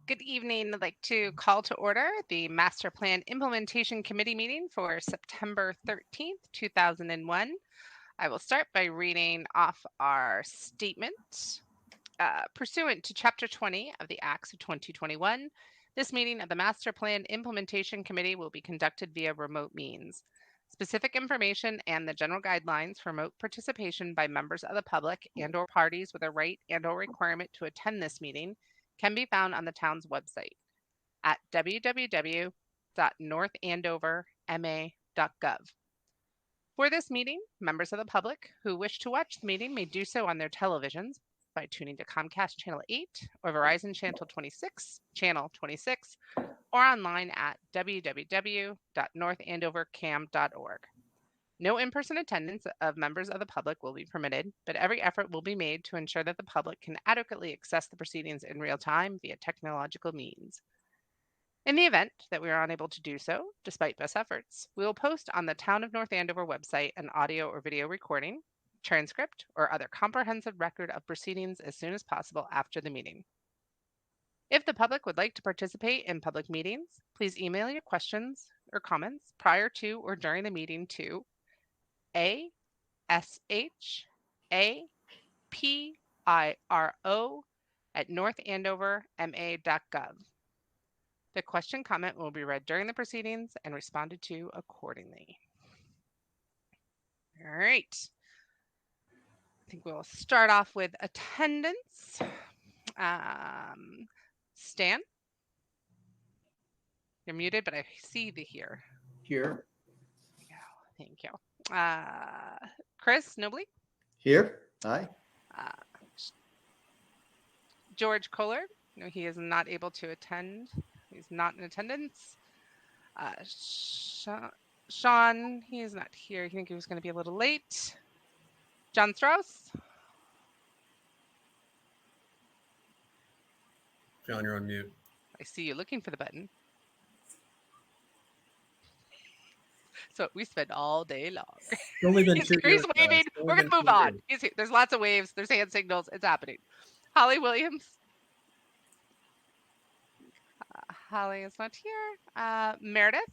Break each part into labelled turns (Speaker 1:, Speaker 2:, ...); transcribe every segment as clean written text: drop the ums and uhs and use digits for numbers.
Speaker 1: Good evening. I'd like to call to order the Master Plan Implementation Committee meeting for September 13th, 2001. I will start by reading off our statement. Pursuant to Chapter 20 of the Acts of 2021, this meeting of the Master Plan Implementation Committee will be conducted via remote means. Specific information and the general guidelines for remote participation by members of the public and/or parties with a right and/or requirement to attend this meeting can be found on the town's website at www.northandoverma.gov. For this meeting, members of the public who wish to watch the meeting may do so on their televisions by tuning to Comcast Channel 8 or Verizon Channel 26, or online at www.northandovercam.org. No in-person attendance of members of the public will be permitted, but every effort will be made to ensure that the public can adequately access the proceedings in real time via technological means. In the event that we are unable to do so, despite best efforts, we will post on the Town of North Andover website an audio or video recording, transcript, or other comprehensive record of proceedings as soon as possible after the meeting. If the public would like to participate in public meetings, please email your questions or comments prior to or during the meeting to ashapiro@northandoverma.gov. The question comment will be read during the proceedings and responded to accordingly. All right. I think we'll start off with attendance. Stan? You're muted, but I see the here.
Speaker 2: Here.
Speaker 1: Thank you. Chris Nobley?
Speaker 2: Here. Aye.
Speaker 1: George Kohler? No, he is not able to attend. He's not in attendance. Sean, he is not here. I think he was going to be a little late. John Strauss?
Speaker 3: John, you're on mute.
Speaker 1: I see you looking for the button. So we spend all day long.
Speaker 3: Only been
Speaker 1: He's
Speaker 3: 2 years.
Speaker 1: waving. We're going to move on. There's lots of waves. There's hand signals. It's happening. Holly Williams? Holly is not here. Meredith?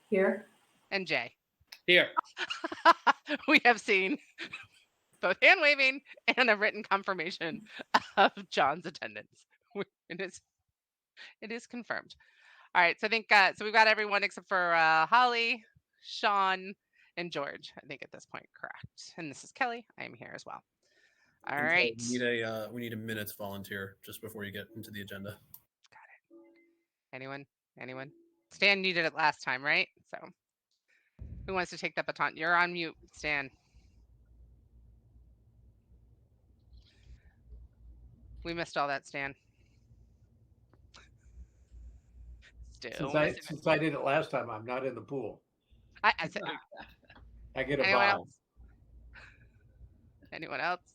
Speaker 4: Here.
Speaker 1: And Jay?
Speaker 3: Here.
Speaker 1: We have seen both hand waving and a written confirmation of John's attendance. It is confirmed. All right, so I think so we've got everyone except for Holly, Sean, and George. I think at this point, correct. And this is Kelly. I am here as well. All right.
Speaker 3: We need a minutes volunteer just before you get into the agenda.
Speaker 1: Got it. Anyone? Stan, you did it last time, right? So who wants to take that baton? You're on mute, Stan. We missed all that, Stan.
Speaker 5: Since I did it last time, I'm not in the pool.
Speaker 1: I
Speaker 5: get a
Speaker 1: anyone
Speaker 5: bow.
Speaker 1: else? Anyone else?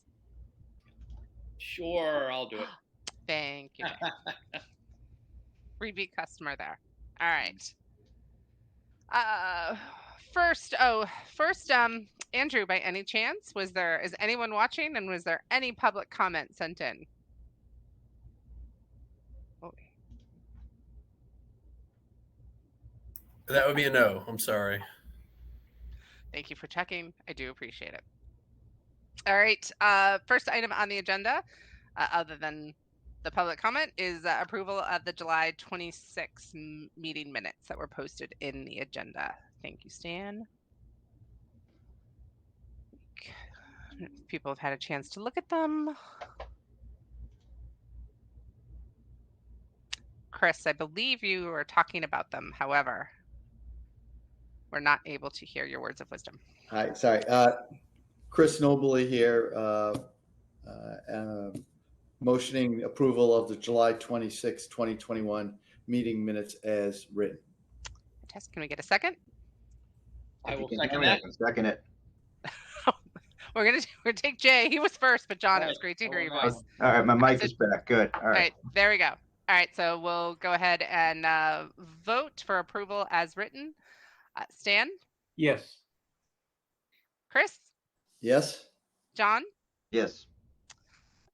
Speaker 6: Sure, I'll do it.
Speaker 1: Thank you. Repeat customer there. All right. First, Andrew, by any chance, is anyone watching, and was there any public comment sent in?
Speaker 3: That would be a no. I'm sorry.
Speaker 1: Thank you for checking. I do appreciate it. All right. First item on the agenda, other than the public comment, is approval of the July 26 meeting minutes that were posted in the agenda. Thank you, Stan. People have had a chance to look at them. Chris, I believe you were talking about them. However, we're not able to hear your words of wisdom.
Speaker 2: Hi, sorry. Chris Nobley here, motioning approval of the July 26, 2021 meeting minutes as written.
Speaker 1: Tess, can we get a second?
Speaker 6: I will second that.
Speaker 7: Second it.
Speaker 1: We're gonna take Jay. He was first, but John, it was great to hear your voice.
Speaker 7: All right, my mic is back. Good. All
Speaker 1: right, there we go. All right, so we'll go ahead and vote for approval as written. Stan?
Speaker 5: Yes.
Speaker 1: Chris?
Speaker 2: Yes.
Speaker 1: John?
Speaker 7: Yes.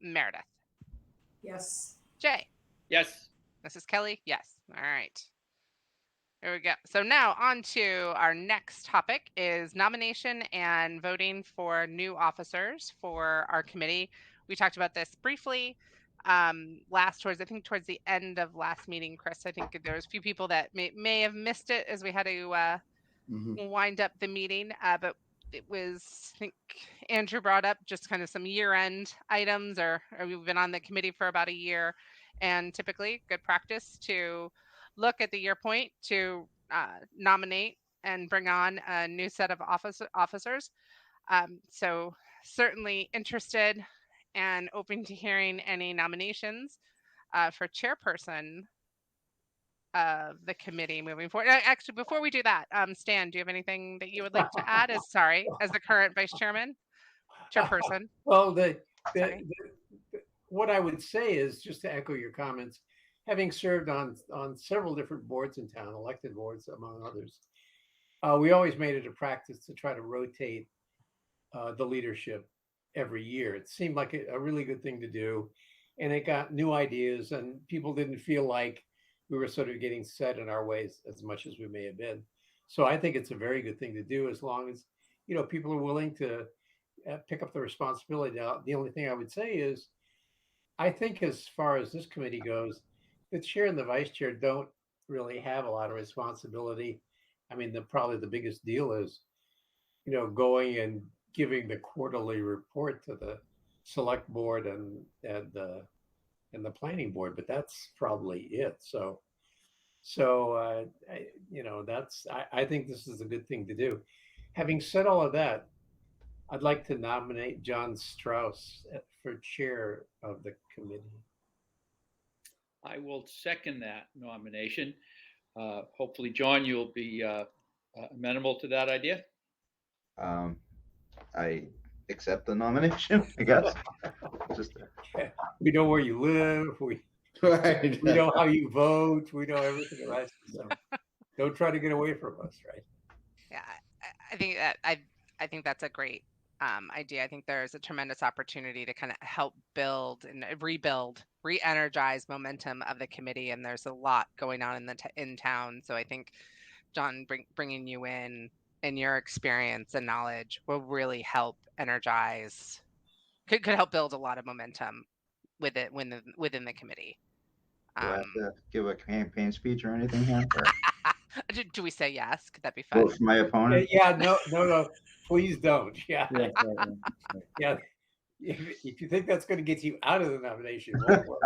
Speaker 1: Meredith?
Speaker 4: Yes.
Speaker 1: Jay?
Speaker 6: Yes.
Speaker 1: Mrs. Kelly? Yes. All right. There we go. So now on to our next topic is nomination and voting for new officers for our committee. We talked about this briefly towards the end of last meeting, Chris. I think there was a few people that may have missed it as we had to wind up the meeting, but it was, I think Andrew brought up just kind of some year-end items, or we've been on the committee for about a year, and typically good practice to look at the year point to nominate and bring on a new set of officers. So certainly interested and open to hearing any nominations for chairperson of the committee moving forward. Actually, before we do that, Stan, do you have anything that you would like to add as the current vice chairperson?
Speaker 5: Well, what I would say is, just to echo your comments, having served on several different boards in town, elected boards among others, we always made it a practice to try to rotate the leadership every year. It seemed like a really good thing to do, and it got new ideas, and people didn't feel like we were sort of getting set in our ways as much as we may have been. So I think it's a very good thing to do, as long as, you know, people are willing to pick up the responsibility. Now, the only thing I would say is, I think as far as this committee goes, the chair and the vice chair don't really have a lot of responsibility. I mean, probably the biggest deal is, you know, going and giving the quarterly report to the select board and the planning board, but that's probably it. So you know, I think this is a good thing to do. Having said all of that, I'd like to nominate John Strauss for chair of the committee.
Speaker 6: I will second that nomination. Hopefully, John, you'll be amenable to that idea.
Speaker 7: I accept the nomination, I guess.
Speaker 5: We know where you live. We know how you vote. We know everything about you. So don't try to get away from us, right?
Speaker 1: Yeah, I think that I think that's a great idea. I think there's a tremendous opportunity to kind of help build and re-energize momentum of the committee, and there's a lot going on in town. So I think, John, bringing you in and your experience and knowledge will really help energize. Could help build a lot of momentum within the committee.
Speaker 7: Do I have to give a campaign speech or anything here?
Speaker 1: Do we say yes? Could that be fun?
Speaker 7: Vote for my opponent?
Speaker 5: Yeah, no, please don't. Yeah. Yeah. If you think that's going to get you out of the nomination, won't work.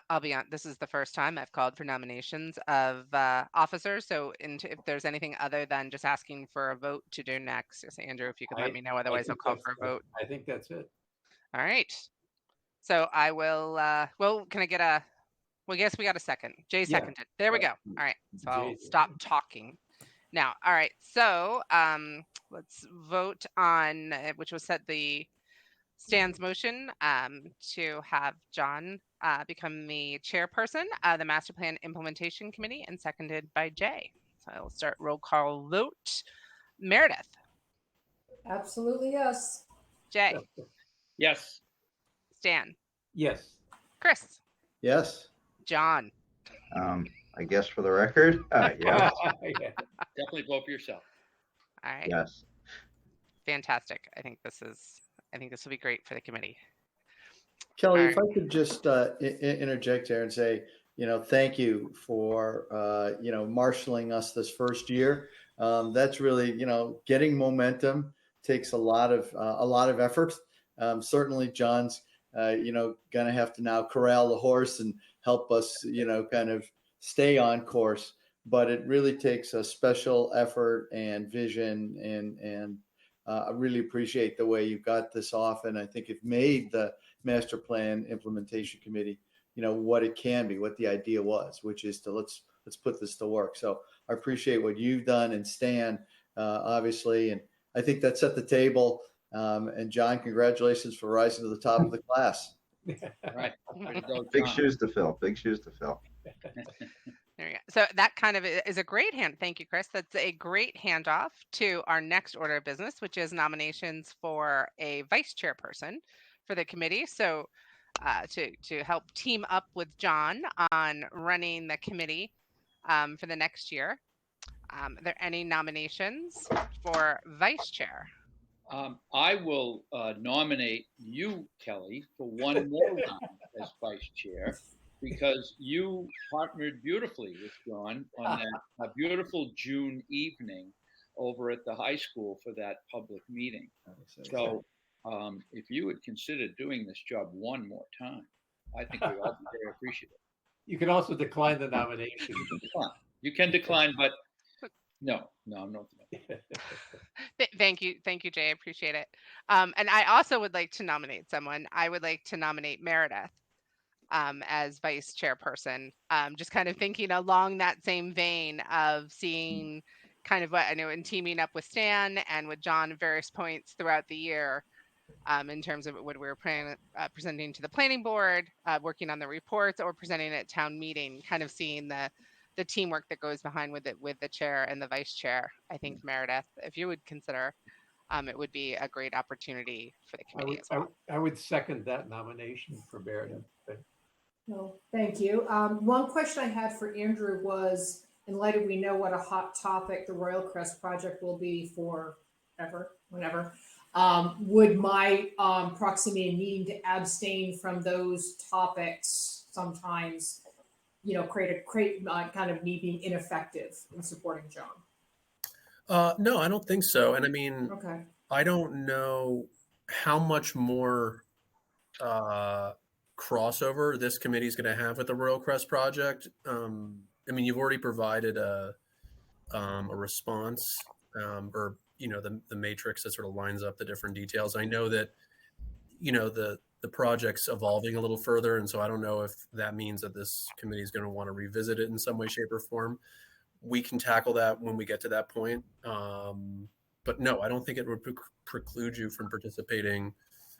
Speaker 1: I'll be honest, this is the first time I've called for nominations of officers. So if there's anything other than just asking for a vote to do next, just Andrew, if you could let me know, otherwise I'll call for a vote.
Speaker 5: I think that's it.
Speaker 1: All right. So I will, well, can I get well, yes, we got a second. Jay seconded. There we go. All right. So I'll stop talking now. All right. So let's vote on, which was Stan's motion to have John become the chairperson of the Master Plan Implementation Committee, and seconded by Jay. So I will start roll call vote. Meredith.
Speaker 4: Absolutely, yes.
Speaker 1: Jay.
Speaker 6: Yes.
Speaker 1: Stan.
Speaker 5: Yes.
Speaker 1: Chris.
Speaker 2: Yes.
Speaker 1: John.
Speaker 7: I guess for the record, yes.
Speaker 5: Yeah.
Speaker 6: Definitely vote for yourself.
Speaker 1: All right.
Speaker 7: Yes.
Speaker 1: Fantastic. I think this will be great for the committee.
Speaker 2: Kelly, if I could just interject there and say, thank you for, marshaling us this first year. That's really, getting momentum takes a lot of effort. Certainly John's, going to have to now corral the horse and help us, kind of stay on course, but it really takes a special effort and vision, and I really appreciate the way you got this off. And I think it made the Master Plan Implementation Committee, what it can be, what the idea was, which is to let's put this to work. So I appreciate what you've done, and Stan, obviously, and I think that set the table. And John, congratulations for rising to the top of the class.
Speaker 6: All right.
Speaker 7: Big shoes to fill. Big shoes to fill.
Speaker 1: There you go. So that kind of is a great thank you, Chris. That's a great handoff to our next order of business, which is nominations for a vice chairperson for the committee. So to help team up with John on running the committee for the next year. Are there any nominations for vice chair?
Speaker 6: I will nominate you, Kelly, for one more round as vice chair, because you partnered beautifully with John on that beautiful June evening over at the high school for that public meeting. So if you would consider doing this job one more time, I think we'd all be very appreciative.
Speaker 5: You can also decline the nomination.
Speaker 6: You can decline, but no, I'm not.
Speaker 1: Thank you, Jay. I appreciate it. And I also would like to nominate someone. I would like to nominate Meredith as vice chairperson. Just kind of thinking along that same vein of seeing kind of what I know in teaming up with Stan and with John at various points throughout the year. In terms of what we were presenting to the planning board, working on the reports, or presenting at town meeting, kind of seeing the teamwork that goes behind with the chair and the vice chair. I think Meredith, if you would consider, it would be a great opportunity for the committee as well.
Speaker 5: I would second that nomination for Meredith.
Speaker 4: No, thank you. One question I had for Andrew was, in light of we know what a hot topic the Royal Crest project will be forever, whenever, would my proximity needing to abstain from those topics sometimes, create kind of me being ineffective in supporting John?
Speaker 3: No, I don't think so. And I mean,
Speaker 4: Okay.
Speaker 3: I don't know how much more crossover this committee is going to have with the Royal Crest project. I mean, you've already provided a response, or the matrix that sort of lines up the different details. I know that the project's evolving a little further, and so I don't know if that means that this committee is going to want to revisit it in some way, shape, or form. We can tackle that when we get to that point. But no, I don't think it would preclude you from participating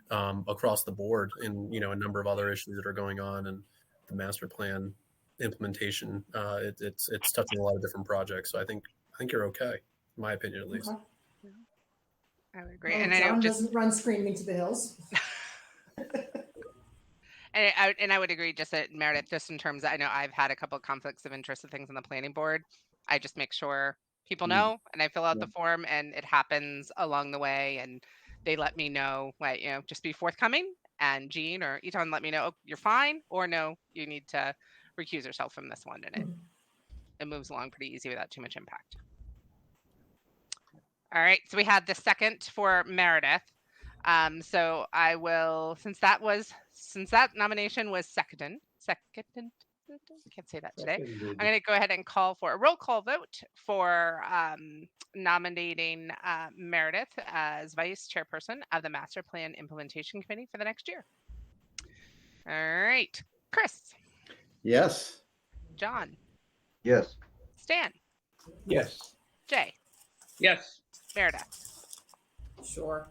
Speaker 3: across the board in a number of other issues that are going on, and the master plan implementation. It's touching a lot of different projects, so I think you're okay, in my opinion at least.
Speaker 4: Okay.
Speaker 1: I would agree.
Speaker 4: Well,
Speaker 1: And
Speaker 4: John
Speaker 1: I know
Speaker 4: doesn't run screaming to the hills.
Speaker 1: And I would agree, just that Meredith, just in terms of, I know I've had a couple of conflicts of interest with things on the planning board. I just make sure people know, and I fill out the form, and it happens along the way, and they let me know, like, just be forthcoming. And Jean or Eton let me know, oh, you're fine, or no, you need to recuse yourself from this one, and it moves along pretty easy without too much impact. All right, so we had the second for Meredith. So I will, since that nomination was seconded, I can't say that today. I'm going to go ahead and call for a roll call vote for nominating Meredith as vice chairperson of the Master Plan Implementation Committee for the next year. All right, Chris.
Speaker 2: Yes.
Speaker 1: John.
Speaker 7: Yes.
Speaker 1: Stan.
Speaker 5: Yes.
Speaker 1: Jay.
Speaker 6: Yes.
Speaker 1: Meredith.
Speaker 4: Sure.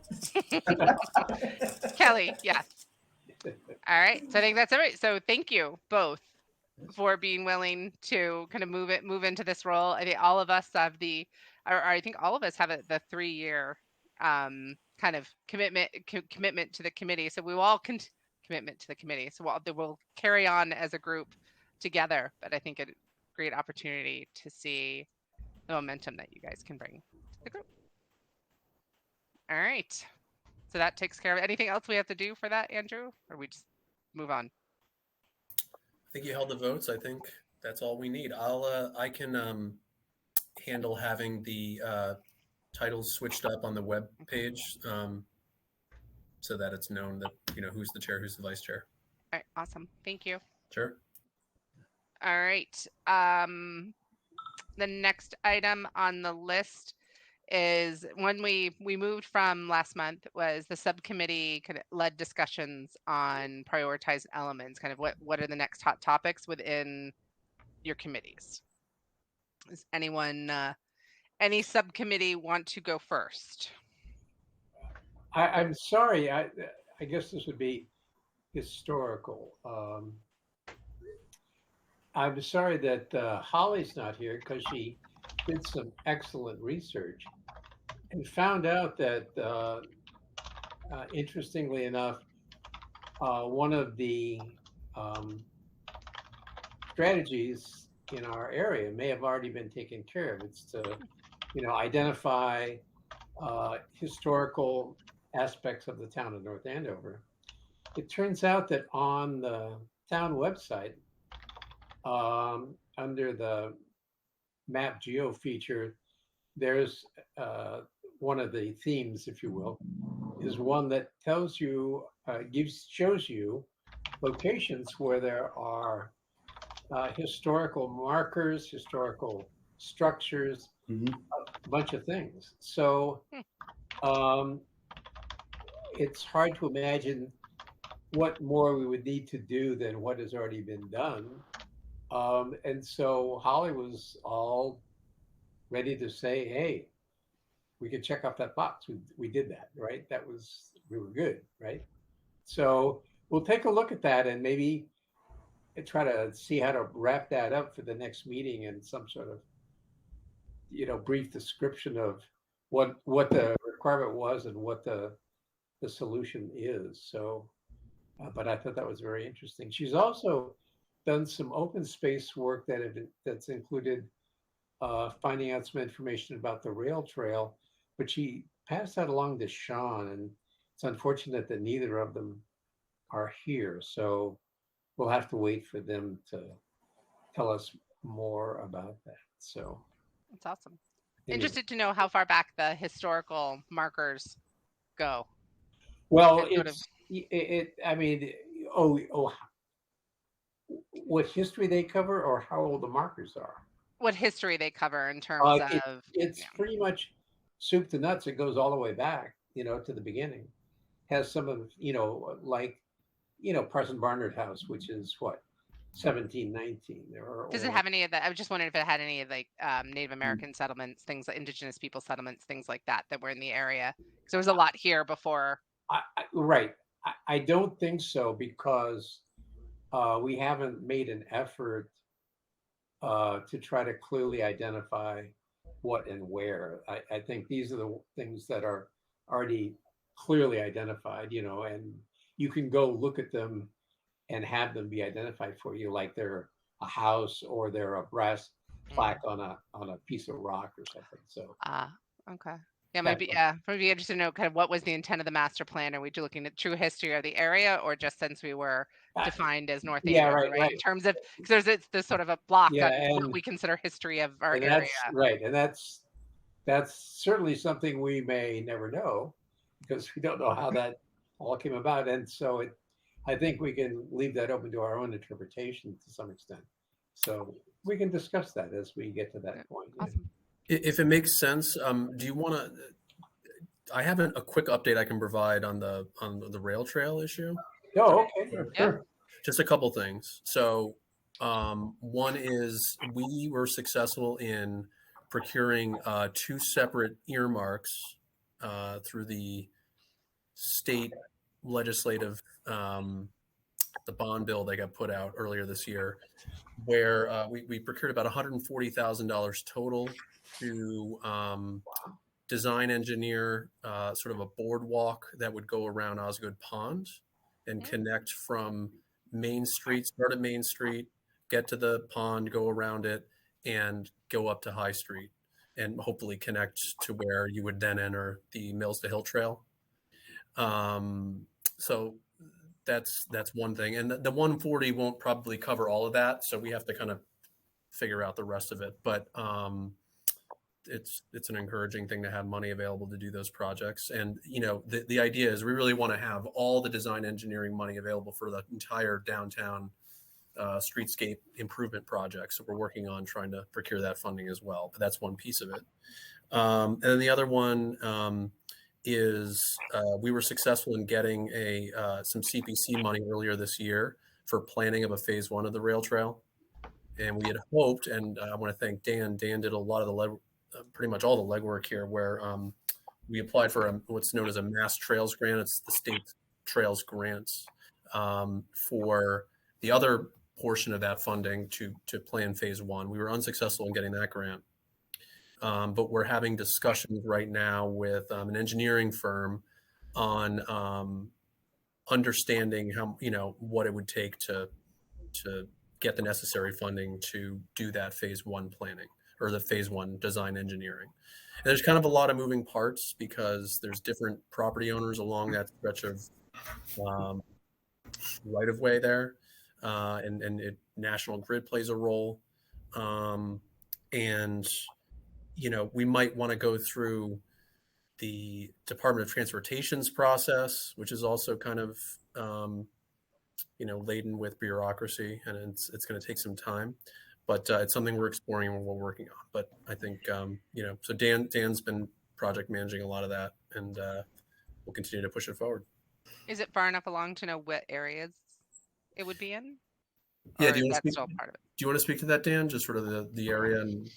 Speaker 1: Kelly. Yes. All right. So I think that's all right. So thank you both for being willing to kind of move into this role. I think all of us have the 3-year kind of commitment to the committee. So we will all commitment to the committee. So we'll carry on as a group together. But I think a great opportunity to see the momentum that you guys can bring to the group. All right. So that takes care of it. Anything else we have to do for that, Andrew? Or we just move on?
Speaker 3: I think you held the votes. I think that's all we need. I can handle having the titles switched up on the web page, so that it's known that who's the chair, who's the vice chair.
Speaker 1: All right, awesome. Thank you.
Speaker 3: Sure.
Speaker 1: All right. The next item on the list is one we moved from last month, was the subcommittee kind of led discussions on prioritized elements, kind of what are the next hot topics within your committees. Does anyone, any subcommittee want to go first?
Speaker 5: I'm sorry. I guess this would be historical. I'm sorry that Holly's not here, because she did some excellent research and found out that, interestingly enough, one of the strategies in our area may have already been taken care of. It's to, identify historical aspects of the town of North Andover. It turns out that on the town website, under the map geo feature, there's one of the themes, if you will, is one that tells you, shows you locations where there are historical markers, historical structures, a bunch of things. So it's hard to imagine what more we would need to do than what has already been done. And so Holly was all ready to say, hey, we could check off that box. We did that, right? We were good, right? So we'll take a look at that and maybe try to see how to wrap that up for the next meeting and some sort of, brief description of what the requirement was and what the solution is. So, but I thought that was very interesting. She's also done some open space work that's included finding out some information about the rail trail, but she passed that along to Sean, and it's unfortunate that neither of them are here. So we'll have to wait for them to tell us more about that. So
Speaker 1: That's awesome.
Speaker 5: anyway.
Speaker 1: Interested to know how far back the historical markers go.
Speaker 5: Well,
Speaker 1: Sort of-
Speaker 5: what history they cover or how old the markers are?
Speaker 1: What history they cover in terms of.
Speaker 5: It's pretty much soup to nuts. It goes all the way back, to the beginning. Has some of, Parson Barnard House, which is what, 1719.
Speaker 1: Does it have any of that? I was just wondering if it had any of Native American settlements, things like indigenous people settlements, things like that were in the area. Because there was a lot here before.
Speaker 5: Right. I don't think so, because we haven't made an effort to try to clearly identify what and where. I think these are the things that are already clearly identified, and you can go look at them and have them be identified for you, like they're a house or they're a brass plaque on a piece of rock or something. So
Speaker 1: Okay. Yeah, maybe interested to know kind of what was the intent of the master plan. Are we looking at true history of the area, or just since we were defined as North Andover, right? In terms of, because there's this sort of a block on what we consider history of our area.
Speaker 5: Right, and that's certainly something we may never know, because we don't know how that all came about, and so I think we can leave that open to our own interpretation to some extent. So we can discuss that as we get to that point.
Speaker 1: Awesome.
Speaker 3: If it makes sense, do you want to? I have a quick update I can provide on the rail trail issue.
Speaker 5: Oh, okay, sure.
Speaker 3: Just a couple things. So, one is we were successful in procuring 2 separate earmarks through the state legislative, the bond bill that got put out earlier this year, where we procured about $140,000 total to design engineer sort of a boardwalk that would go around Osgood Pond and connect from Main Street, start at Main Street, get to the pond, go around it, and go up to High Street, and hopefully connect to where you would then enter the Mills to Hill Trail. So that's one thing. And the 140 won't probably cover all of that, so we have to kind of figure out the rest of it. But it's an encouraging thing to have money available to do those projects. And the idea is we really want to have all the design engineering money available for the entire downtown streetscape improvement project. So we're working on trying to procure that funding as well. But that's one piece of it. And then the other one is we were successful in getting some CPC money earlier this year for planning of a phase 1 of the rail trail. And we had hoped, and I want to thank Dan. Dan did a lot of the pretty much all the legwork here, where we applied for what's known as a Mass Trails Grant. It's the state trails grants for the other portion of that funding to plan phase 1. We were unsuccessful in getting that grant. But we're having discussions right now with an engineering firm on understanding how, what it would take to get the necessary funding to do that phase one planning or the phase one design engineering. And there's kind of a lot of moving parts because there's different property owners along that stretch of right of way there, and National Grid plays a role, and we might want to go through the Department of Transportation's process, which is also kind of laden with bureaucracy, and it's going to take some time, but it's something we're exploring and we're working on. But I think so Dan's been project managing a lot of that, and we'll continue to push it forward.
Speaker 1: Is it far enough along to know what areas it would be in?
Speaker 3: Yeah,
Speaker 1: or is that still part of it?
Speaker 3: Do you want to speak to that, Dan? Just sort of the area and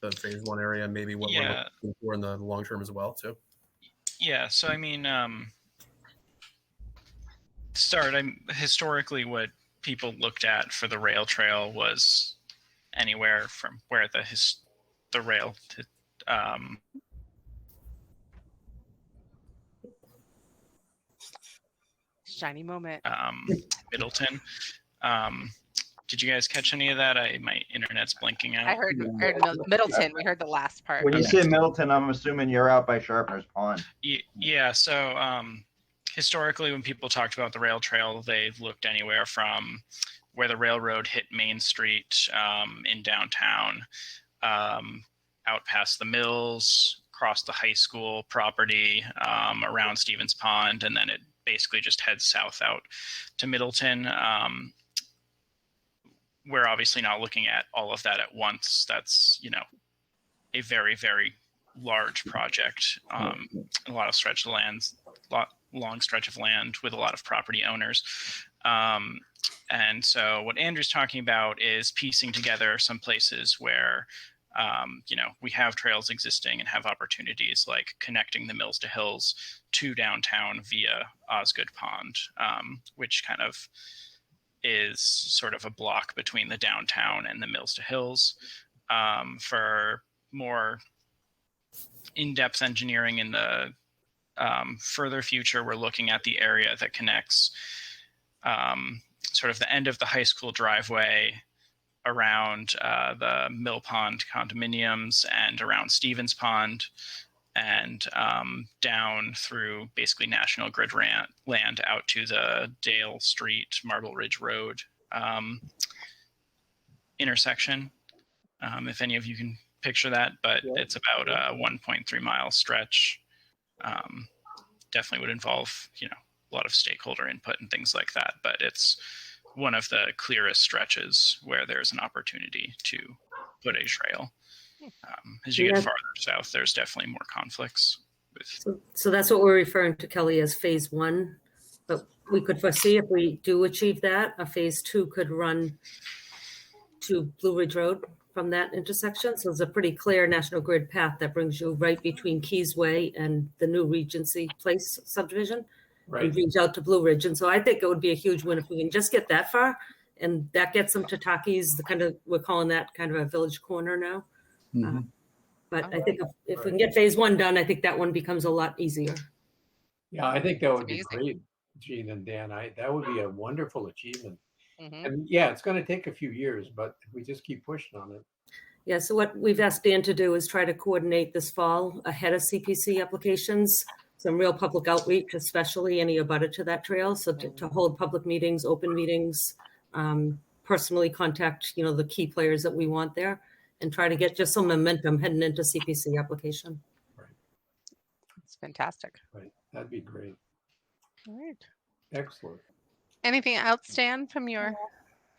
Speaker 3: the phase one area, maybe what we're looking for in the long term as well, too.
Speaker 8: Yeah, so I mean, historically what people looked at for the rail trail was anywhere from where the rail
Speaker 1: shiny moment.
Speaker 8: Middleton. Did you guys catch any of that? My internet's blinking out.
Speaker 1: I heard Middleton. We heard the last part.
Speaker 7: When you say Middleton, I'm assuming you're out by Sharpener's Pond.
Speaker 8: Yeah. So historically, when people talked about the rail trail, they looked anywhere from where the railroad hit Main Street in downtown, out past the mills, across the high school property, around Stevens Pond, and then it basically just heads south out to Middleton. We're obviously not looking at all of that at once. That's, a very, very large project, a lot of long stretch of land with a lot of property owners. And so what Andrew's talking about is piecing together some places where, we have trails existing and have opportunities like connecting the Mills to Hills to downtown via Osgood Pond, which kind of is sort of a block between the downtown and the Mills to Hills. For more in-depth engineering in the further future, we're looking at the area that connects sort of the end of the high school driveway around the Mill Pond condominiums and around Stevens Pond, and down through basically National Grid land out to the Dale Street, Marble Ridge Road intersection. If any of you can picture that, but it's about a 1.3 mile stretch. Definitely would involve, a lot of stakeholder input and things like that, but it's one of the clearest stretches where there's an opportunity to put a trail. As you get farther south, there's definitely more conflicts.
Speaker 9: So that's what we're referring to, Kelly, as phase one. But we could foresee if we do achieve that, a phase two could run to Blue Ridge Road from that intersection. So it's a pretty clear National Grid path that brings you right between Keys Way and the new Regency Place subdivision. Right. And reach out to Blue Ridge. And so I think it would be a huge win if we can just get that far. And that gets them to Taki's, we're calling that kind of a village corner now. Mm-hmm. But I think if we can get phase one done, I think that one becomes a lot easier.
Speaker 5: Yeah, I think that would be great, Gene and Dan. That would be a wonderful achievement. Mm-hmm. And it's going to take a few years, but if we just keep pushing on it.
Speaker 9: Yeah, so what we've asked Dan to do is try to coordinate this fall ahead of CPC applications, some real public outreach, especially any abutter to that trail. So to hold public meetings, open meetings, personally contact, the key players that we want there, and try to get just some momentum heading into CPC application.
Speaker 5: Right.
Speaker 1: It's fantastic.
Speaker 5: Right. That'd be great.
Speaker 1: All right.
Speaker 5: Excellent.
Speaker 1: Anything else, Dan, from your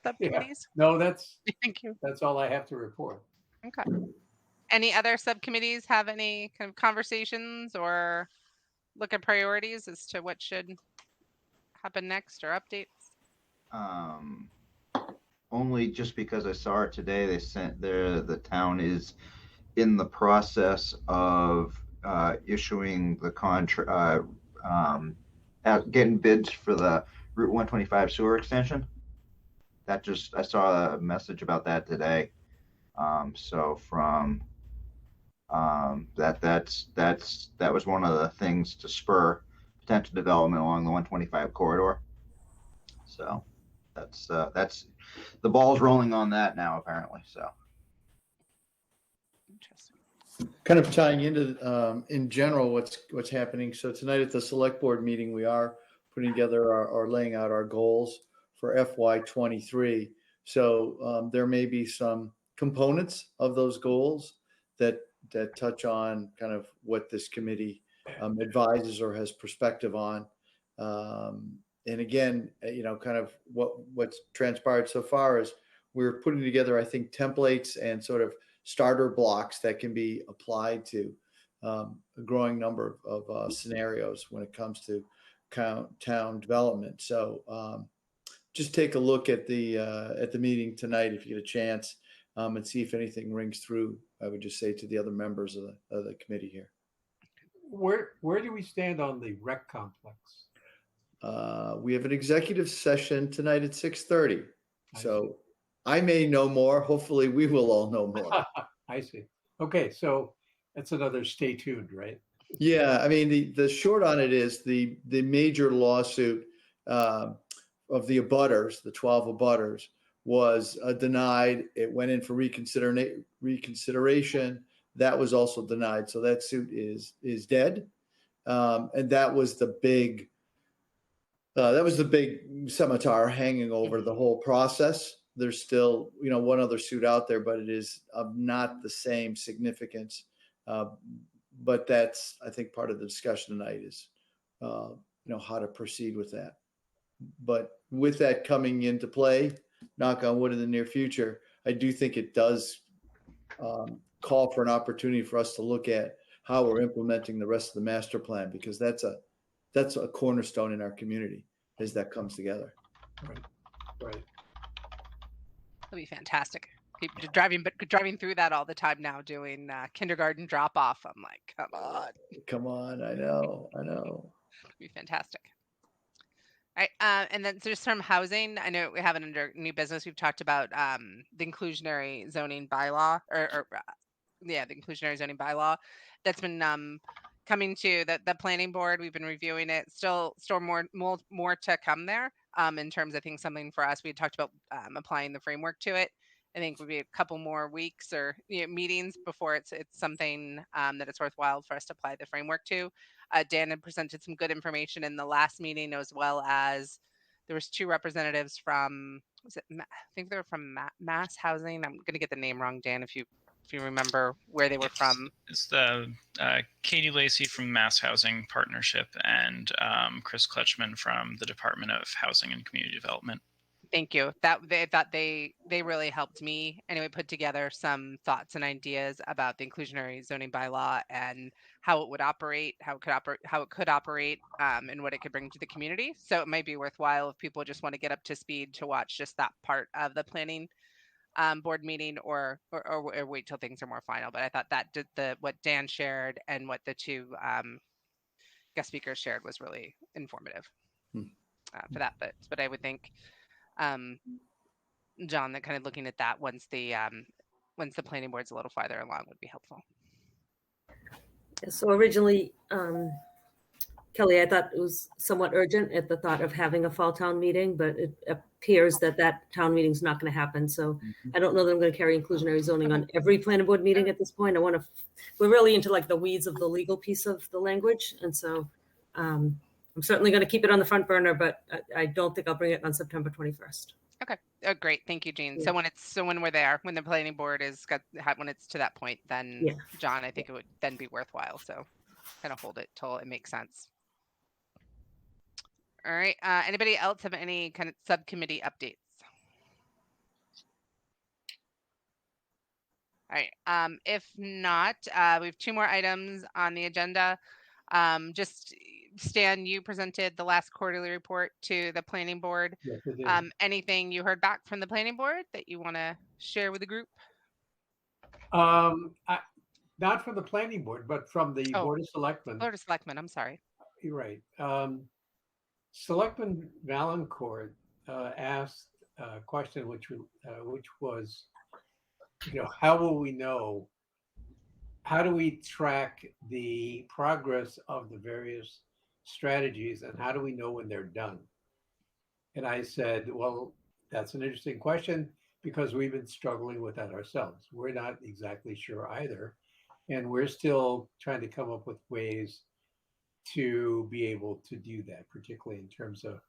Speaker 1: subcommittees?
Speaker 5: Yeah. No,
Speaker 1: thank you.
Speaker 5: That's all I have to report.
Speaker 1: Okay. Any other subcommittees have any kind of conversations or look at priorities as to what should happen next or updates?
Speaker 7: Only just because I saw it today, they sent the town is in the process of issuing the contract, getting bids for the Route 125 sewer extension. I saw a message about that today. So from that was one of the things to spur potential development along the 125 corridor. So that's the ball's rolling on that now, apparently. So
Speaker 1: Interesting.
Speaker 2: Kind of tying into in general what's happening. So tonight at the select board meeting, we are putting together or laying out our goals for FY23. So there may be some components of those goals that touch on kind of what this committee advises or has perspective on. And again, kind of what's transpired so far is we're putting together, I think, templates and sort of starter blocks that can be applied to a growing number of scenarios when it comes to town development. So just take a look at the meeting tonight if you get a chance, and see if anything rings through. I would just say to the other members of the committee here.
Speaker 5: Where do we stand on the rec complex?
Speaker 2: We have an executive session tonight at 6:30. So I may know more. Hopefully we will all know more.
Speaker 5: I see. Okay, so that's another stay tuned, right?
Speaker 2: Yeah, I mean, the short on it is the major lawsuit of the abutters, the 12 abutters, was denied. It went in for reconsideration. That was also denied. So that suit is dead. And that was the big scimitar hanging over the whole process. There's still, one other suit out there, but it is of not the same significance. But that's, I think, part of the discussion tonight is, how to proceed with that. But with that coming into play, knock on wood, in the near future, I do think it does call for an opportunity for us to look at how we're implementing the rest of the master plan, because that's a cornerstone in our community as that comes together.
Speaker 5: Right.
Speaker 1: That'll be fantastic. Keep driving through that all the time now, doing kindergarten drop off. I'm like, come on.
Speaker 2: I know.
Speaker 1: It'll be fantastic. All right, and then just from housing, I know we have it under new business. We've talked about the inclusionary zoning bylaw, the inclusionary zoning bylaw that's been coming to the planning board. We've been reviewing it. Still more to come there. In terms of, I think, something for us, we had talked about applying the framework to it. I think would be a couple more weeks or meetings before it's something that it's worthwhile for us to apply the framework to. Dan had presented some good information in the last meeting, as well as there was 2 representatives from, I think they were from Mass Housing. I'm going to get the name wrong, Dan, if you remember where they were from.
Speaker 8: It's the Katie Lacey from Mass Housing Partnership and Chris Kletchman from the Department of Housing and Community Development.
Speaker 1: Thank you. They really helped me anyway put together some thoughts and ideas about the inclusionary zoning bylaw and how it would operate, how it could operate, and what it could bring to the community. So it might be worthwhile if people just want to get up to speed to watch just that part of the planning board meeting or wait till things are more final. But I thought that what Dan shared and what the 2 guest speakers shared was really informative for that. But I would think, John, that kind of looking at that once the planning board's a little farther along would be helpful.
Speaker 9: So originally, Kelly, I thought it was somewhat urgent at the thought of having a fall town meeting, but it appears that town meeting is not going to happen. So I don't know that I'm going to carry inclusionary zoning on every planning board meeting at this point. We're really into like the weeds of the legal piece of the language. And so I'm certainly going to keep it on the front burner, but I don't think I'll bring it on September 21st.
Speaker 1: Okay. Oh, great. Thank you, Jean.
Speaker 9: Yeah.
Speaker 1: So when we're there, when the planning board when it's to that point, then John, I think it would then be worthwhile. So kind of hold it till it makes sense. All right. Anybody else have any kind of subcommittee updates? All right. If not, we have 2 more items on the agenda. Just Stan, you presented the last quarterly report to the planning board.
Speaker 5: Yes, it is.
Speaker 1: Anything you heard back from the planning board that you want to share with the group?
Speaker 5: Not from the planning board, but from the Board of Selectmen.
Speaker 1: Board of Selectmen, I'm sorry.
Speaker 5: You're right. Selectman Valancourt asked a question which was, how will we know? How do we track the progress of the various strategies, and how do we know when they're done? And I said, well, that's an interesting question because we've been struggling with that ourselves. We're not exactly sure either. And we're still trying to come up with ways to be able to do that, particularly in terms of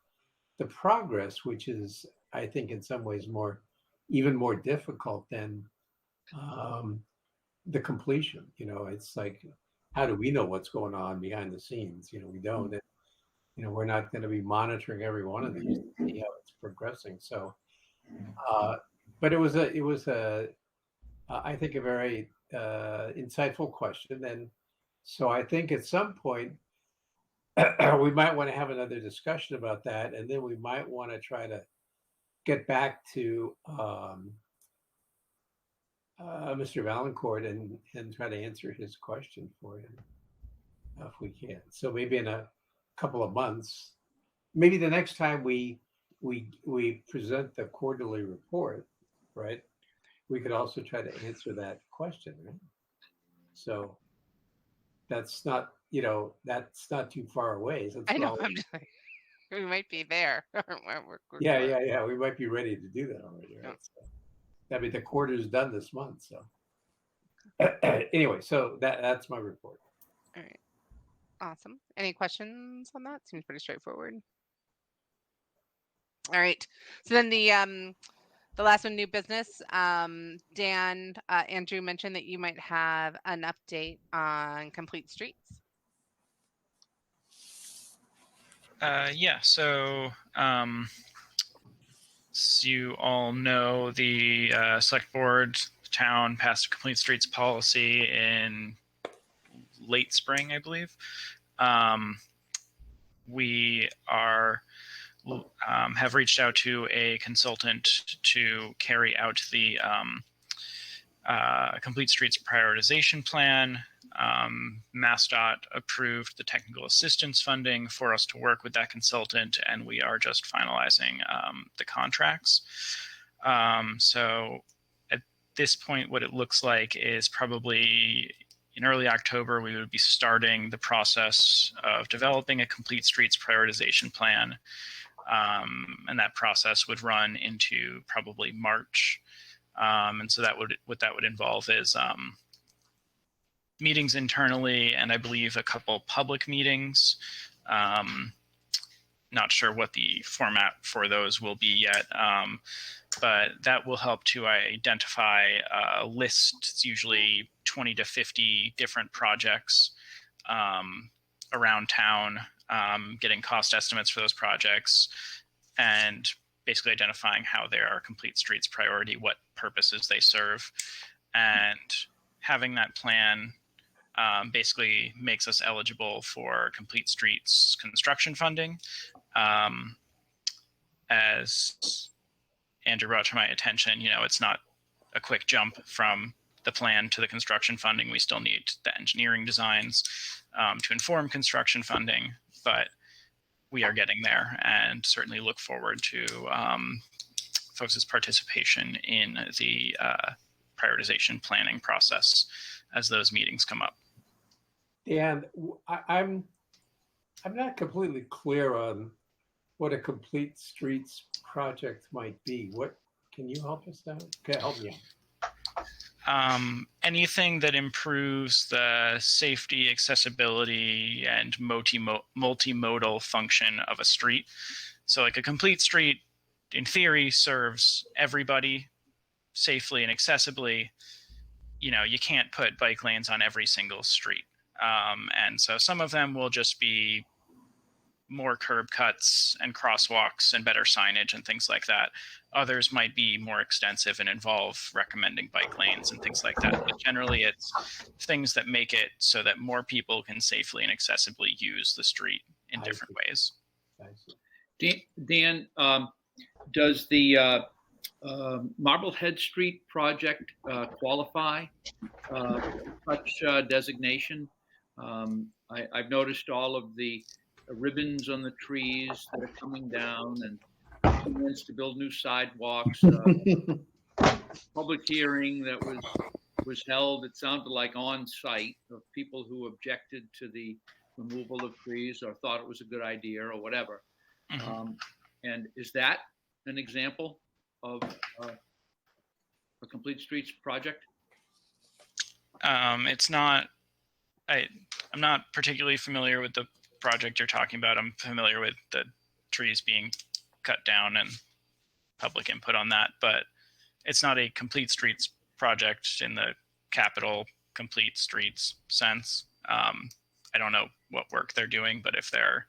Speaker 5: the progress, which is, I think, in some ways even more difficult than the completion. It's like, how do we know what's going on behind the scenes? We don't. And, we're not going to be monitoring every one of these to see how it's progressing. So, but it was I think, a very insightful question. And so I think at some point we might want to have another discussion about that, and then we might want to try to get back to Mr. Valancourt and try to answer his question for him if we can. So maybe in a couple of months, maybe the next time we present the quarterly report, right? We could also try to answer that question, right? So that's not too far away.
Speaker 1: I know. I'm just like, we might be there.
Speaker 5: Yeah. We might be ready to do that already, right? So, I mean, the quarter's done this month, so anyway, so that's my report.
Speaker 1: All right. Awesome. Any questions on that? Seems pretty straightforward. All right. So then the last one, new business. Dan, Andrew mentioned that you might have an update on Complete Streets.
Speaker 8: Yeah. So, as you all know, the select board, the town passed a Complete Streets policy in late spring, I believe. We have reached out to a consultant to carry out the Complete Streets prioritization plan. MassDOT approved the technical assistance funding for us to work with that consultant, and we are just finalizing the contracts. So at this point, what it looks like is probably in early October, we would be starting the process of developing a Complete Streets prioritization plan. And that process would run into probably March. And so what that would involve is meetings internally, and I believe a couple public meetings. Not sure what the format for those will be yet, but that will help to identify a list. It's usually 20 to 50 different projects around town, getting cost estimates for those projects, and basically identifying how they are Complete Streets priority, what purposes they serve. And having that plan basically makes us eligible for Complete Streets construction funding. As Andrew brought to my attention, it's not a quick jump from the plan to the construction funding. We still need the engineering designs to inform construction funding, but we are getting there, and certainly look forward to folks' participation in the prioritization planning process as those meetings come up.
Speaker 5: And I'm not completely clear on what a Complete Streets project might be. What can you help us out? Okay, help me out.
Speaker 8: Anything that improves the safety, accessibility, and multimodal function of a street. So like a complete street, in theory, serves everybody safely and accessibly. You can't put bike lanes on every single street. And so some of them will just be more curb cuts and crosswalks and better signage and things like that. Others might be more extensive and involve recommending bike lanes and things like that. But generally, it's things that make it so that more people can safely and accessibly use the street in different ways.
Speaker 6: Dan, does the Marblehead Street project qualify such designation? I've noticed all of the ribbons on the trees that are coming down, and plans to build new sidewalks. Public hearing that was held, it sounded like on site, of people who objected to the removal of trees or thought it was a good idea or whatever.
Speaker 8: Mhm.
Speaker 6: And is that an example of a complete streets project?
Speaker 8: It's not. I'm not particularly familiar with the project you're talking about. I'm familiar with the trees being cut down and public input on that, but it's not a complete streets project in the capital complete streets sense. I don't know what work they're doing, but if they're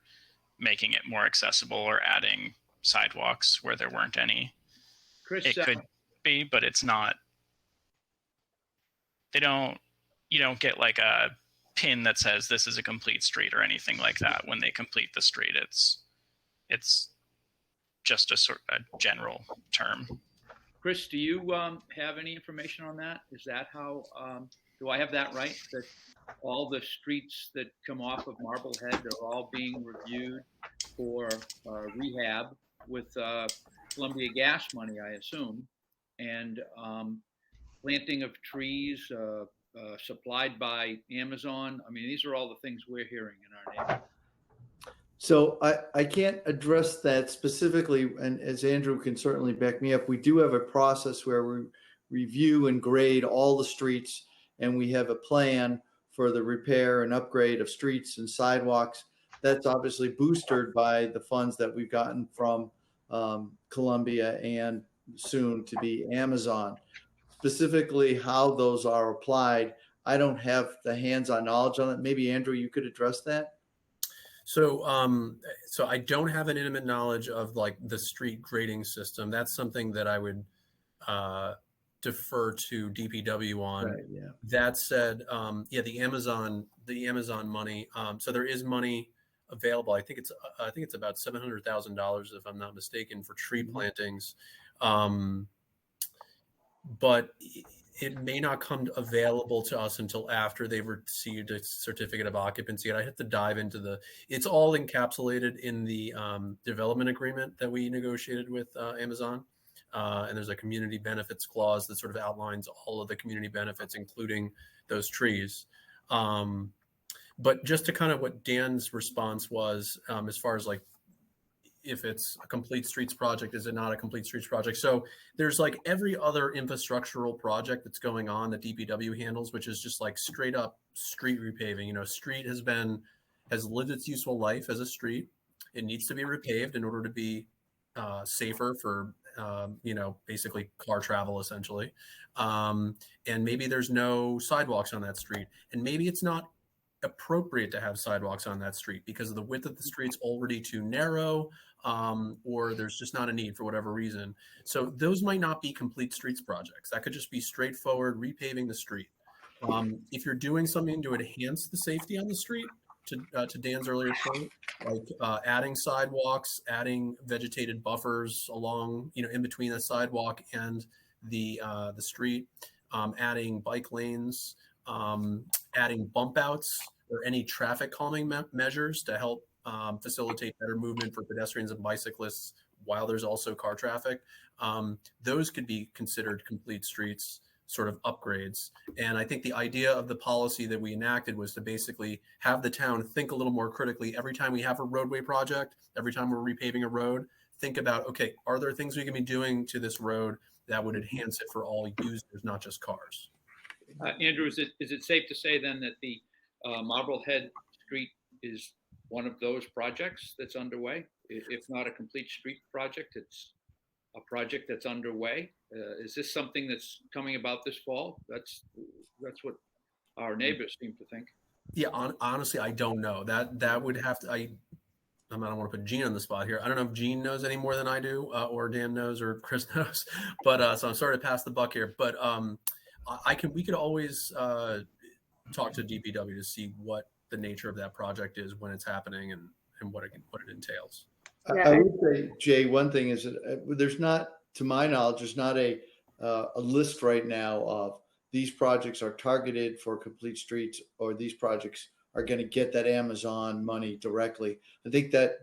Speaker 8: making it more accessible or adding sidewalks where there weren't any,
Speaker 6: Chris,
Speaker 8: it could be, but it's not. You don't get like a pin that says this is a complete street or anything like that when they complete the street. It's just a general term.
Speaker 6: Chris, do you have any information on that? Is that how, do I have that right? That all the streets that come off of Marblehead are all being reviewed for rehab with Columbia Gas money, I assume, and planting of trees supplied by Amazon. I mean, these are all the things we're hearing in our neighborhood.
Speaker 2: So I can't address that specifically, and as Andrew can certainly back me up, we do have a process where we review and grade all the streets, and we have a plan for the repair and upgrade of streets and sidewalks. That's obviously boosted by the funds that we've gotten from Columbia and soon to be Amazon. Specifically how those are applied, I don't have the hands-on knowledge on it. Maybe Andrew, you could address that.
Speaker 3: So, so I don't have an intimate knowledge of like the street grading system. That's something that I would defer to DPW on.
Speaker 2: Right, yeah.
Speaker 3: That said, yeah, the Amazon money. So there is money available. I think it's about $700,000 if I'm not mistaken for tree plantings. But it may not come available to us until after they've received a certificate of occupancy. And I have to dive into it's all encapsulated in the development agreement that we negotiated with Amazon. And there's a community benefits clause that sort of outlines all of the community benefits, including those trees. But just to kind of what Dan's response was, as far as like, if it's a complete streets project, is it not a complete streets project? So there's like every other infrastructural project that's going on that DPW handles, which is just like straight up street repaving. You know, street has lived its useful life as a street. It needs to be repaved in order to be safer for, basically car travel essentially. And maybe there's no sidewalks on that street, and maybe it's not appropriate to have sidewalks on that street because of the width of the street's already too narrow, or there's just not a need for whatever reason. So those might not be complete streets projects. That could just be straightforward repaving the street. If you're doing something to enhance the safety on the street, to Dan's earlier point, like adding sidewalks, adding vegetated buffers along, in between the sidewalk and the street, adding bike lanes, adding bump outs or any traffic calming measures to help facilitate better movement for pedestrians and bicyclists while there's also car traffic. Those could be considered complete streets sort of upgrades. And I think the idea of the policy that we enacted was to basically have the town think a little more critically every time we have a roadway project, every time we're repaving a road, think about, okay, are there things we can be doing to this road that would enhance it for all users, not just cars?
Speaker 6: Andrew, is it safe to say then that the Marblehead Street is one of those projects that's underway? If not a complete street project, it's a project that's underway. Is this something that's coming about this fall? That's what our neighbors seem to think.
Speaker 3: Yeah, honestly, I don't know. That would have to. I don't want to put Gene on the spot here. I don't know if Gene knows any more than I do, or Dan knows, or Chris knows. But so I'm sorry to pass the buck here. But we could always talk to DPW to see what the nature of that project is when it's happening and what it entails.
Speaker 2: I would say, Jay, one thing is that there's not, to my knowledge, there's not a list right now of these projects are targeted for complete streets or these projects are going to get that Amazon money directly. I think that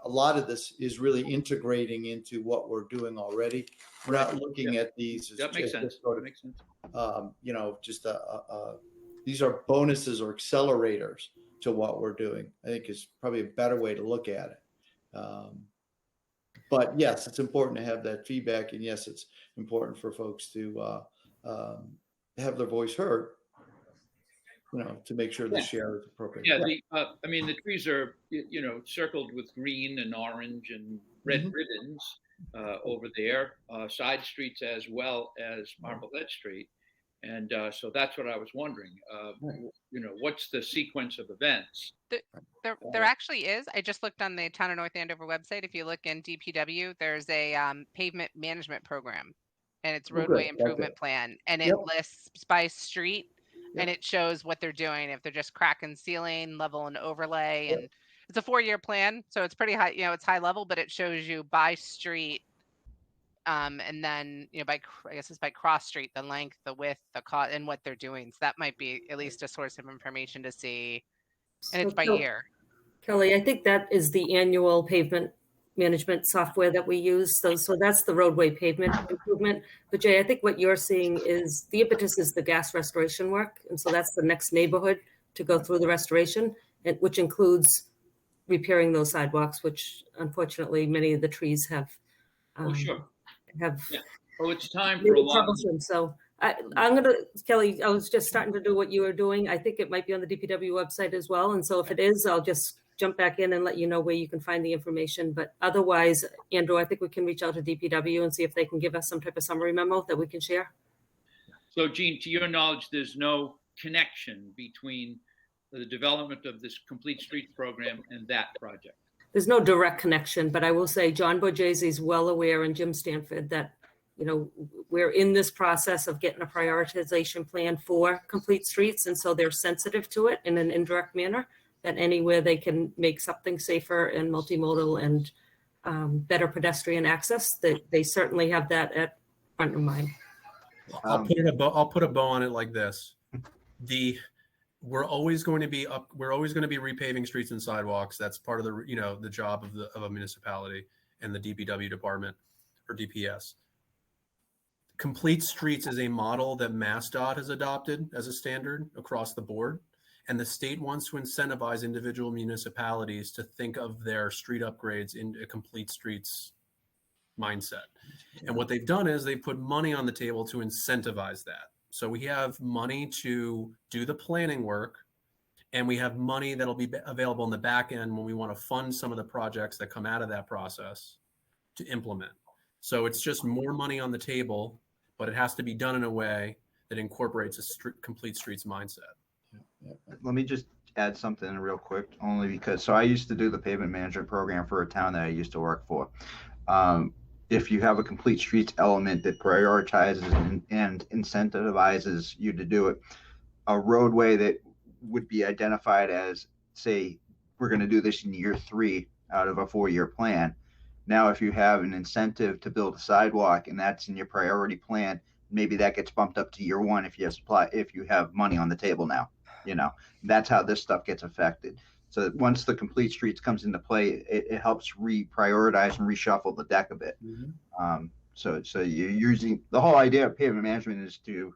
Speaker 2: a lot of this is really integrating into what we're doing already. We're not looking at these as
Speaker 6: that makes sense.
Speaker 2: Sort of,
Speaker 6: makes sense.
Speaker 2: just these are bonuses or accelerators to what we're doing, I think is probably a better way to look at it. But yes, it's important to have that feedback, and yes, it's important for folks to have their voice heard, to make sure the share is appropriate.
Speaker 6: Yeah, I mean, the trees are, circled with green and orange and red ribbons over there, side streets as well as Marblehead Street. And so that's what I was wondering. What's the sequence of events?
Speaker 1: There actually is. I just looked on the Town of North Andover website. If you look in DPW, there's a pavement management program, and it's roadway improvement plan, and it lists by street, and it shows what they're doing. If they're just crack and sealing, level and overlay, and it's a 4-year plan, so it's pretty high. It's high level, but it shows you by street. And then, I guess it's by cross street, the length, the width, the cost, and what they're doing. So that might be at least a source of information to see. And it's by year.
Speaker 9: Kelly, I think that is the annual pavement management software that we use. So that's the roadway pavement improvement. But Jay, I think what you're seeing is the impetus is the gas restoration work. And so that's the next neighborhood to go through the restoration, which includes repairing those sidewalks, which unfortunately many of the trees have.
Speaker 6: Oh, it's time for a lot.
Speaker 9: So I'm going to, Kelly, I was just starting to do what you were doing. I think it might be on the DPW website as well. And so if it is, I'll just jump back in and let you know where you can find the information. But otherwise, Andrew, I think we can reach out to DPW and see if they can give us some type of summary memo that we can share.
Speaker 6: So Jean, to your knowledge, there's no connection between the development of this Complete Streets program and that project?
Speaker 9: There's no direct connection, but I will say John Borghese is well aware, and Jim Stanford, that we're in this process of getting a prioritization plan for Complete Streets, and so they're sensitive to it in an indirect manner, that anywhere they can make something safer and multimodal and better pedestrian access, that they certainly have that at front of mind.
Speaker 3: I'll put a bow on it like this. We're always going to be repaving streets and sidewalks. That's part of the job of a municipality and the DPW department or DPS. Complete Streets is a model that MassDOT has adopted as a standard across the board. And the state wants to incentivize individual municipalities to think of their street upgrades in a Complete Streets mindset. And what they've done is they've put money on the table to incentivize that. So we have money to do the planning work, and we have money that'll be available in the back end when we want to fund some of the projects that come out of that process to implement. So it's just more money on the table, but it has to be done in a way that incorporates a Complete Streets mindset.
Speaker 7: Let me just add something real quick, only because, I used to do the pavement management program for a town that I used to work for. If you have a Complete Streets element that prioritizes and incentivizes you to do it, a roadway that would be identified as, say, we're going to do this in year 3 out of a 4-year plan. Now, if you have an incentive to build a sidewalk and that's in your priority plan, maybe that gets bumped up to year 1 if you have money on the table now. That's how this stuff gets affected. So once the Complete Streets comes into play, it helps reprioritize and reshuffle the deck a bit. Mm-hmm. So you're using, the whole idea of pavement management is to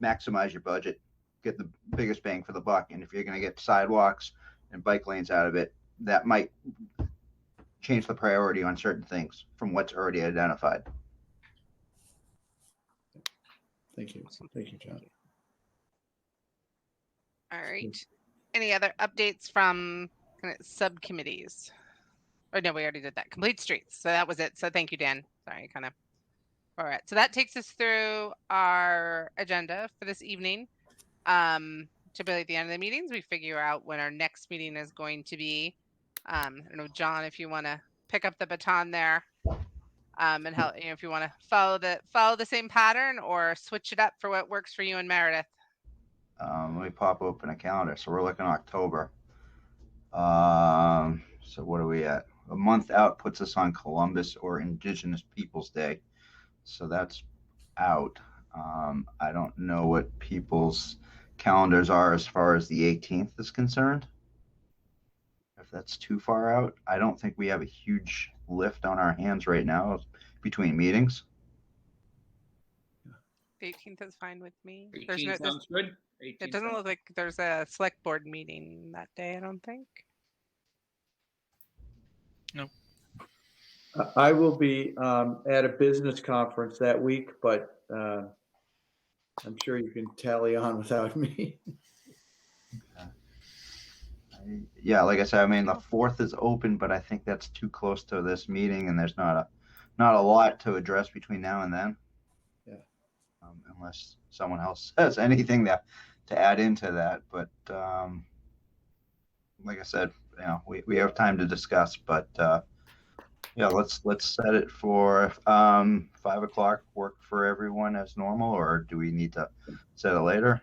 Speaker 7: maximize your budget, get the biggest bang for the buck. And if you're going to get sidewalks and bike lanes out of it, that might change the priority on certain things from what's already identified.
Speaker 2: Thank you. Thank you, John.
Speaker 1: All right. Any other updates from subcommittees? Or no, we already did that. Complete Streets. So that was it. So thank you, Dan. Sorry, all right. So that takes us through our agenda for this evening. Typically at the end of the meetings, we figure out when our next meeting is going to be. I don't know, John, if you want to pick up the baton there, and help, if you want to follow the same pattern or switch it up for what works for you and Meredith.
Speaker 7: Let me pop open a calendar. So we're looking October. So what are we at? A month out puts us on Columbus or Indigenous Peoples Day. So that's out. I don't know what people's calendars are as far as the 18th is concerned. If that's too far out, I don't think we have a huge lift on our hands right now between meetings.
Speaker 1: The 18th is fine with me.
Speaker 6: 18th sounds good.
Speaker 1: It doesn't look like there's a select board meeting that day, I don't think.
Speaker 2: I will be at a business conference that week, but I'm sure you can tally on without me.
Speaker 7: Yeah, like I said, I mean, the 4th is open, but I think that's too close to this meeting, and there's not a lot to address between now and then.
Speaker 2: Yeah.
Speaker 7: Unless someone else says anything to add into that, but like I said, we have time to discuss, but yeah, let's set it for 5 o'clock. Work for everyone as normal, or do we need to set it later?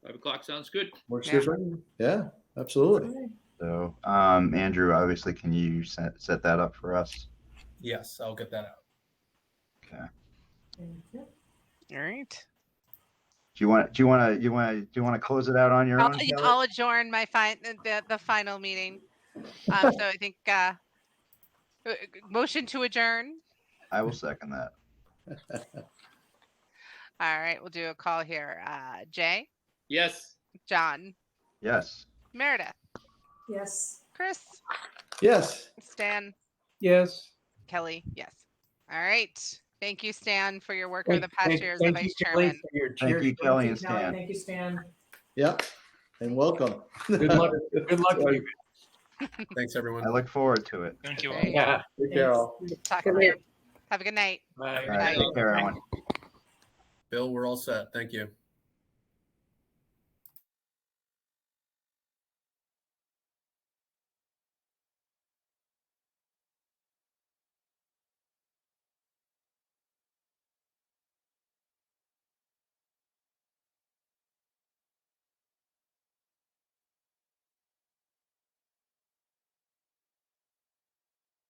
Speaker 6: 5 o'clock sounds good.
Speaker 2: Works good for me. Yeah, absolutely.
Speaker 7: So, Andrew, obviously, can you set that up for us?
Speaker 3: Yes, I'll get that out.
Speaker 7: Okay.
Speaker 1: All right.
Speaker 7: Do you want to close it out on your own, Kelly?
Speaker 1: I'll adjourn my the final meeting. So I think motion to adjourn.
Speaker 7: I will second that.
Speaker 1: All right, we'll do a call here. Jay,
Speaker 6: Yes.
Speaker 1: John,
Speaker 7: Yes.
Speaker 1: Meredith,
Speaker 4: Yes.
Speaker 1: Chris,
Speaker 2: Yes.
Speaker 1: Stan,
Speaker 5: Yes.
Speaker 1: Kelly, yes. All right. Thank you, Stan, for your work over the past year as the
Speaker 5: Thank
Speaker 1: vice
Speaker 5: you, Kelly,
Speaker 1: chairman.
Speaker 5: for your
Speaker 7: Thank
Speaker 5: chair.
Speaker 7: you, Kelly and
Speaker 4: Kelly,
Speaker 7: Stan.
Speaker 4: thank you, Stan.
Speaker 2: Yep. And welcome.
Speaker 5: Good luck. Good luck to you.
Speaker 3: Thanks, everyone.
Speaker 7: I look forward to it.
Speaker 8: Thank you all.
Speaker 1: Great.
Speaker 5: Yeah.
Speaker 2: Take care, all.
Speaker 1: Talk
Speaker 9: Good
Speaker 1: to you.
Speaker 9: night.
Speaker 1: Have a good night.
Speaker 5: Bye.
Speaker 7: All right, take care, everyone.
Speaker 3: Bill, we're all set. Thank you.